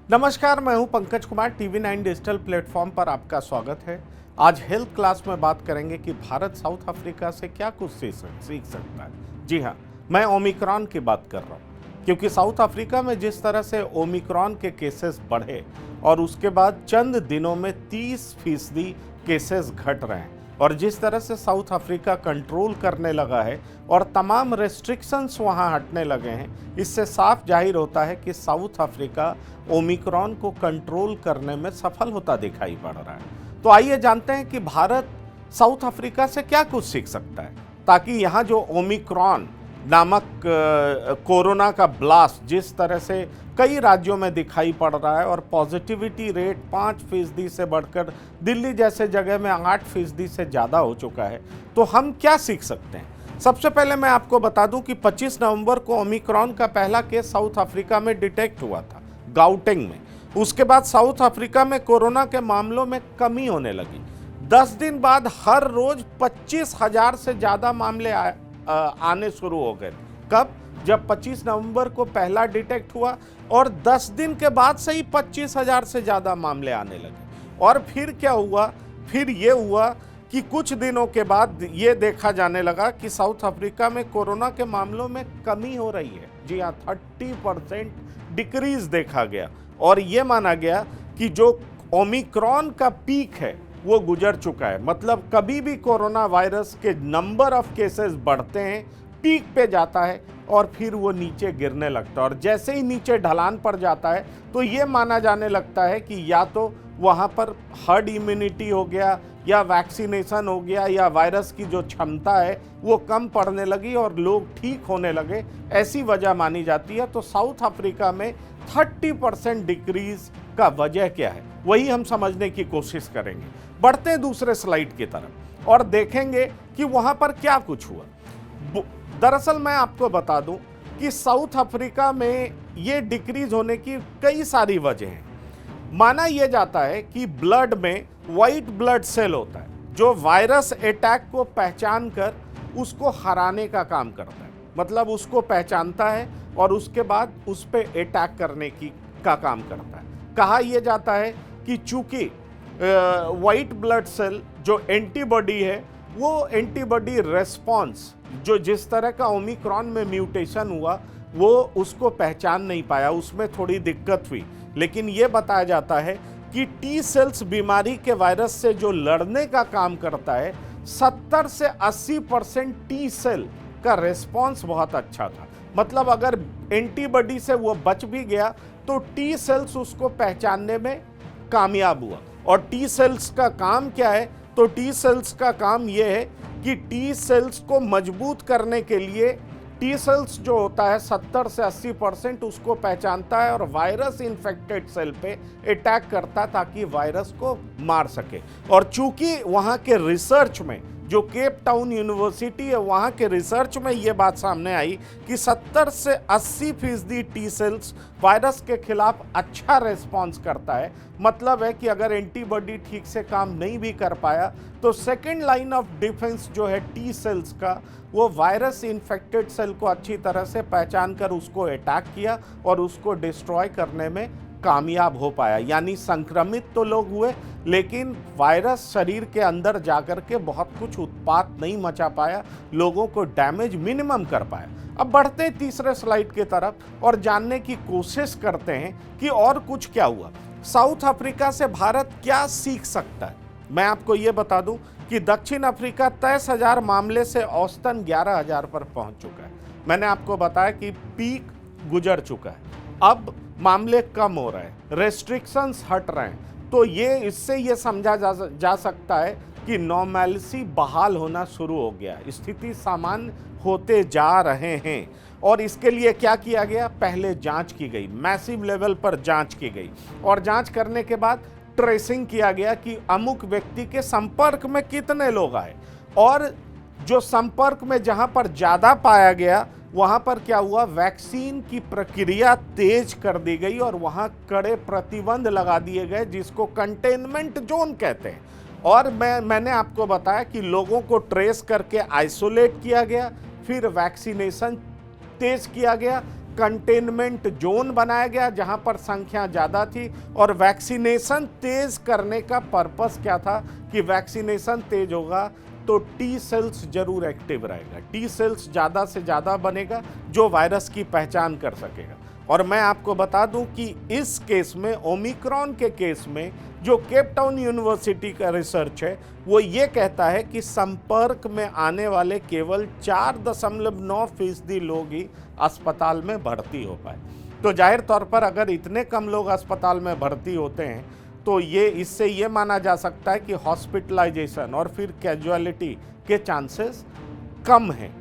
नमस्कार, मैं हूं Pankaj Kumar. TV 9 digital platform पर आपका स्वागत है। आज हेल्थ क्लास में बात करेंगे कि भारत साउथ अफ्रीका से क्या कुछ सीख सकता है। जी हां, मैं ओमिक्रॉन की बात कर रहा हूं, क्योंकि साउथ अफ्रीका में जिस तरह से ओमिक्रॉन के केसेस बढ़े और उसके बाद चंद दिनों में 30% केसेस घट रहे हैं, और जिस तरह से साउथ अफ्रीका कंट्रोल करने लगा है और तमाम रेस्ट्रिक्शंस वहां हटने लगे हैं, इससे साफ जाहिर होता है कि साउथ अफ्रीका ओमिक्रॉन को कंट्रोल करने में सफल होता दिखाई पड़ रहा है। तो आइए जानते हैं कि भारत साउथ अफ्रीका से क्या कुछ सीख सकता है, ताकि यहाँ जो ओमिक्रॉन नामक कोरोना का ब्लास्ट जिस तरह से कई राज्यों में दिखाई पड़ रहा है और पॉजिटिविटी रेट 5% से बढ़कर दिल्ली जैसे जगह में 8% से ज़्यादा हो चुका है, तो हम क्या सीख सकते हैं। सबसे पहले मैं आपको बता दूं कि 25 नवंबर को ओमिक्रॉन का पहला केस साउथ अफ्रीका में डिटेक्ट हुआ था, गाउटेंग में। उसके बाद साउथ अफ्रीका में कोरोना के मामलों में कमी होने लगी। 10 दिन बाद हर रोज 25,000 से ज़्यादा मामले आने शुरू हो गए। कब? जब 25 नवंबर को पहला डिटेक्ट हुआ और 10 दिन के बाद से ही 25,000 से ज़्यादा मामले आने लगे। और फिर क्या हुआ? फिर ये हुआ कि कुछ दिनों के बाद ये देखा जाने लगा कि साउथ अफ्रीका में कोरोना के मामलों में कमी हो रही है। जी हाँ, 30% डिक्रीज देखा गया और ये माना गया कि जो ओमिक्रॉन का पीक है वो गुजर चुका है। मतलब कभी भी कोरोना वायरस के नंबर ऑफ केसेस बढ़ते हैं, पीक पे जाता है और फिर वो नीचे गिरने लगता है, और जैसे ही नीचे ढलान पर जाता है तो ये माना जाने लगता है कि या तो वहाँ पर हर्ड इम्यूनिटी हो गया, या वैक्सीनेशन हो गया, या वायरस की जो क्षमता है वो कम पड़ने लगी और लोग ठीक होने लगे, ऐसी वजह मानी जाती है। तो साउथ अफ्रीका में 30% डिक्रीज का वजह क्या है, वही हम समझने की कोशिश करेंगे। बढ़ते हैं दूसरे स्लाइड की तरफ और देखेंगे कि वहाँ पर क्या कुछ हुआ। दरअसल मैं आपको बता दूं कि साउथ अफ्रीका में ये डिक्रीज होने की कई सारी वजह हैं। माना यह जाता है कि ब्लड में वाइट ब्लड सेल होता है जो वायरस अटैक को पहचान कर उसको हराने का काम करता है। मतलब उसको पहचानता है और उसके बाद उस पर अटैक करने का काम करता है। कहा यह जाता है कि चूंकि वाइट ब्लड सेल जो एंटीबॉडी है, वो एंटीबॉडी रेस्पॉन्स जो जिस तरह का ओमिक्रॉन में म्यूटेशन हुआ वो उसको पहचान नहीं पाया, उसमें थोड़ी दिक्कत हुई। लेकिन ये बताया जाता है कि टी सेल्स बीमारी के वायरस से जो लड़ने का काम करता है, 70 से 80% टी सेल का रेस्पॉन्स बहुत अच्छा था। मतलब अगर एंटीबॉडी से वो बच भी गया तो टी सेल्स उसको पहचानने में कामयाब हुआ। और टी सेल्स का काम क्या है? तो टी सेल्स का काम यह है कि टी सेल्स को मजबूत करने के लिए टी सेल्स जो होता है 70 से 80% उसको पहचानता है और वायरस इन्फेक्टेड सेल पे अटैक करता है ताकि वायरस को मार सके। और चूंकि वहाँ के रिसर्च में, जो केप टाउन यूनिवर्सिटी है, वहाँ के रिसर्च में ये बात सामने आई कि 70 से 80% टी सेल्स वायरस के खिलाफ अच्छा रेस्पॉन्स करता है। मतलब है कि अगर एंटीबॉडी ठीक से काम नहीं भी कर पाया तो सेकेंड लाइन ऑफ डिफेंस जो है टी सेल्स का, वो वायरस इन्फेक्टेड सेल को अच्छी तरह से पहचान कर उसको अटैक किया और उसको डिस्ट्रॉय करने में कामयाब हो पाया। यानी संक्रमित तो लोग हुए लेकिन वायरस शरीर के अंदर जाकर के बहुत कुछ उत्पात नहीं मचा पाया, लोगों को डैमेज मिनिमम कर पाया। अब बढ़ते हैं तीसरे स्लाइड की तरफ और जानने की कोशिश करते हैं कि और कुछ क्या हुआ। साउथ अफ्रीका से भारत क्या सीख सकता है। मैं आपको ये बता दूं कि दक्षिण अफ्रीका 23,000 मामले से औसतन 11,000 पर पहुंच चुका है। मैंने आपको बताया कि पीक गुजर चुका है, अब मामले कम हो रहे हैं, रेस्ट्रिक्शंस हट रहे हैं। तो इससे ये समझा जा सकता है कि नॉर्मैलिटी बहाल होना शुरू हो गया, स्थिति सामान्य होते जा रहे हैं। और इसके लिए क्या किया गया? पहले जांच की गई, मैसिव लेवल पर जांच की गई और जांच करने के बाद ट्रेसिंग किया गया कि अमुक व्यक्ति के संपर्क में कितने लोग आए, और जो संपर्क में जहां पर ज़्यादा पाया गया वहां पर क्या हुआ, वैक्सीन की प्रक्रिया तेज कर दी गई और वहां कड़े प्रतिबंध लगा दिए गए जिसको कंटेनमेंट जोन कहते हैं। और मैंने आपको बताया कि लोगों को ट्रेस करके आइसोलेट किया गया, फिर वैक्सीनेशन तेज किया गया, कंटेनमेंट जोन बनाया गया जहां पर संख्या ज़्यादा थी। और वैक्सीनेशन तेज करने का पर्पस क्या था कि वैक्सीनेशन तेज होगा तो टी सेल्स जरूर एक्टिव रहेगा, टी सेल्स ज़्यादा से ज़्यादा बनेगा जो वायरस की पहचान कर सकेगा। और मैं आपको बता दूं कि इस केस में, ओमिक्रॉन के केस में, जो केप टाउन यूनिवर्सिटी का रिसर्च है वो ये कहता है कि संपर्क में आने वाले केवल 4.9% लोग ही अस्पताल में भर्ती हो पाए। तो जाहिर तौर पर अगर इतने कम लोग अस्पताल में भर्ती होते हैं तो इससे ये माना जा सकता है कि हॉस्पिटलाइजेशन और फिर कैजुअलिटी के चांसेस कम हैं।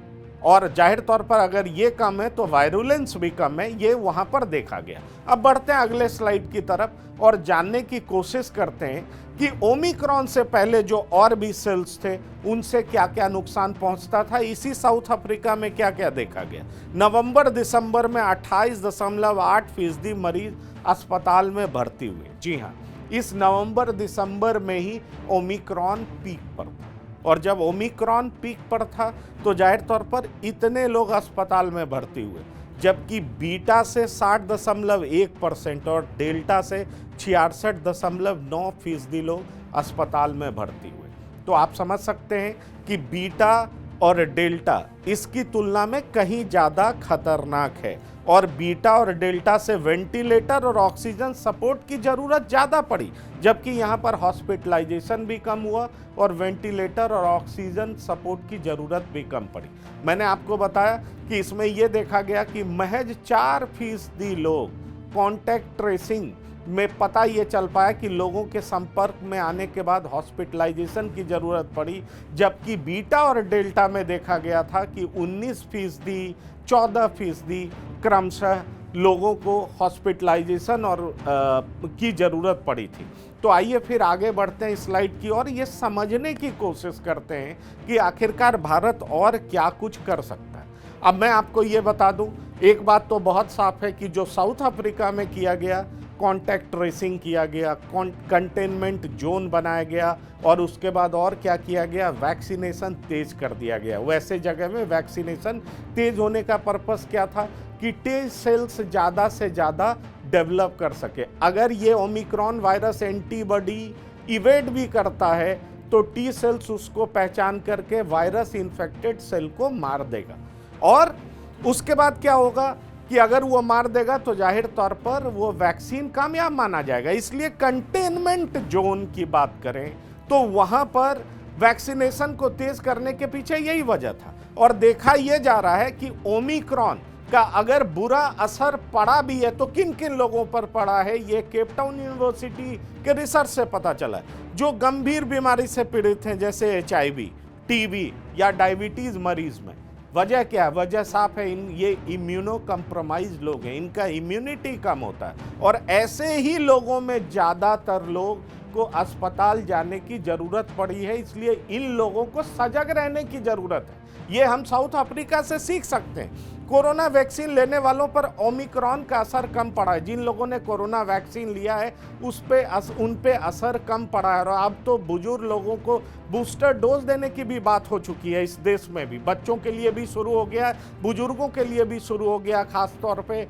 और जाहिर तौर पर अगर ये कम है तो वायरुलेंस भी कम है, ये वहाँ पर देखा गया। अब बढ़ते हैं अगले स्लाइड की तरफ और जानने की कोशिश करते हैं कि ओमिक्रॉन से पहले जो और भी सेल्स थे उनसे क्या क्या नुकसान पहुंचता था। इसी साउथ अफ्रीका में क्या क्या देखा गया। नवंबर दिसंबर में 28.8% मरीज अस्पताल में भर्ती हुए। जी हाँ, इस नवंबर दिसंबर में ही ओमिक्रॉन पीक पर था। और जब ओमिक्रॉन पीक पर था तो जाहिर तौर पर इतने लोग अस्पताल में भर्ती हुए, जबकि बीटा से 60.1% और डेल्टा से 66.9% लोग अस्पताल में भर्ती हुए। तो आप समझ सकते हैं कि बीटा और डेल्टा इसकी तुलना में कहीं ज़्यादा खतरनाक है। और बीटा और डेल्टा से वेंटिलेटर और ऑक्सीजन सपोर्ट की ज़रूरत ज़्यादा पड़ी, जबकि यहाँ पर हॉस्पिटलाइजेशन भी कम हुआ और वेंटिलेटर और ऑक्सीजन सपोर्ट की ज़रूरत भी कम पड़ी। मैंने आपको बताया कि इसमें यह देखा गया कि महज 4% लोग कॉन्टैक्ट ट्रेसिंग में पता ये चल पाया कि लोगों के संपर्क में आने के बाद हॉस्पिटलाइजेशन की ज़रूरत पड़ी, जबकि बीटा और डेल्टा में देखा गया था कि 19%, 14% क्रमशः लोगों को हॉस्पिटलाइजेशन और की ज़रूरत पड़ी थी। तो आइए फिर आगे बढ़ते हैं स्लाइड की और ये समझने की कोशिश करते हैं कि आखिरकार भारत और क्या कुछ कर सकता है। अब मैं आपको ये बता दूं, एक बात तो बहुत साफ है कि जो साउथ अफ्रीका में किया गया, कॉन्टैक्ट ट्रेसिंग किया गया, कंटेनमेंट जोन बनाया गया और उसके बाद और क्या किया गया, वैक्सीनेशन तेज कर दिया गया। वैसे जगह में वैक्सीनेशन तेज होने का पर्पस क्या था कि टी सेल्स ज़्यादा से ज़्यादा डेवलप कर सके। अगर ये ओमिक्रॉन वायरस एंटीबॉडी इवेड भी करता है तो टी सेल्स उसको पहचान करके वायरस इन्फेक्टेड सेल को मार देगा। और उसके बाद क्या होगा कि अगर वो मार देगा तो जाहिर तौर पर वो वैक्सीन कामयाब माना जाएगा। इसलिए कंटेनमेंट जोन की बात करें तो वहां पर वैक्सीनेशन को तेज करने के पीछे यही वजह था। और देखा यह जा रहा है कि ओमिक्रॉन का अगर बुरा असर पड़ा भी है तो किन किन लोगों पर पड़ा है, ये केप टाउन यूनिवर्सिटी के रिसर्च से पता चला है। जो गंभीर बीमारी से पीड़ित हैं जैसे HIV, TB या डायबिटीज मरीज में। वजह क्या है? वजह साफ है, ये इम्यूनो कंप्रोमाइज लोग हैं, इनका इम्यूनिटी कम होता है और ऐसे ही लोगों में ज़्यादातर लोग को अस्पताल जाने की ज़रूरत पड़ी है। इसलिए इन लोगों को सजग रहने की ज़रूरत है। ये हम साउथ अफ्रीका से सीख सकते हैं। कोरोना वैक्सीन लेने वालों पर ओमिक्रॉन का असर कम पड़ा है। जिन लोगों ने कोरोना वैक्सीन लिया है उन पे असर कम पड़ा है। और अब तो बुजुर्ग लोगों को बूस्टर डोज देने की भी बात हो चुकी है। इस देश में भी बच्चों के लिए भी शुरू हो गया, बुजुर्गों के लिए भी शुरू हो गया, खास तौर पे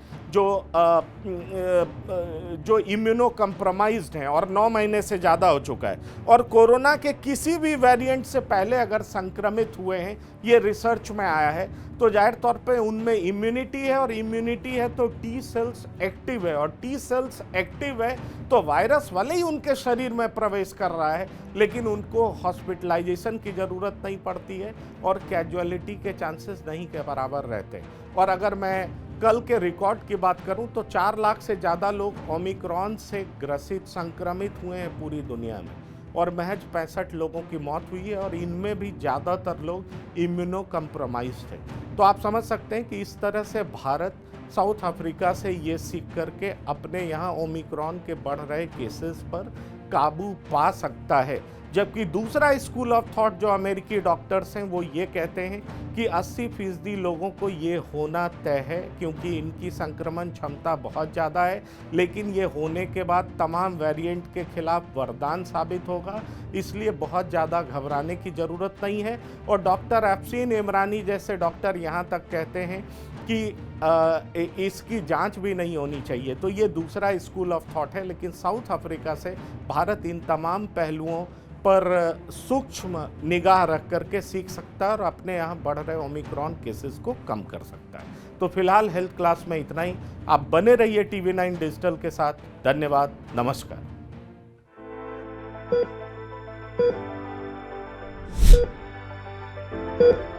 जो इम्यूनो कंप्रोमाइज्ड हैं और 9 महीने से ज़्यादा हो चुका है और कोरोना के किसी भी वेरिएंट से पहले अगर संक्रमित हुए हैं, ये रिसर्च में आया है, तो जाहिर तौर पे उनमें इम्यूनिटी है और इम्यूनिटी है तो टी सेल्स एक्टिव है और टी सेल्स एक्टिव है तो वायरस भले ही उनके शरीर में प्रवेश कर रहा है लेकिन उनको हॉस्पिटलाइजेशन की ज़रूरत नहीं पड़ती है और कैजुअलिटी के चांसेस नहीं के बराबर रहते। और अगर मैं कल के रिकॉर्ड की बात करूं तो 4 लाख से ज़्यादा लोग ओमिक्रॉन से ग्रसित संक्रमित हुए हैं पूरी दुनिया में और महज 65 लोगों की मौत हुई है और इनमें भी ज़्यादातर लोग इम्यूनो कंप्रोमाइज्ड थे। तो आप समझ सकते हैं कि इस तरह से भारत साउथ अफ्रीका से ये सीख करके अपने यहाँ ओमिक्रॉन के बढ़ रहे केसेस पर काबू पा सकता है। जबकि दूसरा स्कूल ऑफ थॉट जो अमेरिकी डॉक्टर्स हैं वो ये कहते हैं कि 80% लोगों को ये होना तय है, क्योंकि इनकी संक्रमण क्षमता बहुत ज़्यादा है, लेकिन ये होने के बाद तमाम वेरिएंट के खिलाफ वरदान साबित होगा, इसलिए बहुत ज़्यादा घबराने की ज़रूरत नहीं है। और डॉक्टर अफसीन इमरानी जैसे डॉक्टर यहाँ तक कहते हैं कि इसकी जांच भी नहीं होनी चाहिए। तो ये दूसरा स्कूल ऑफ थॉट है, लेकिन साउथ अफ्रीका से भारत इन तमाम पहलुओं पर सूक्ष्म निगाह रख करके सीख सकता है और अपने यहाँ बढ़ रहे ओमिक्रॉन केसेस को कम कर सकता है। तो फिलहाल हेल्थ क्लास में इतना ही। आप बने रहिए TV9 डिजिटल के साथ। धन्यवाद, नमस्कार। Thank you.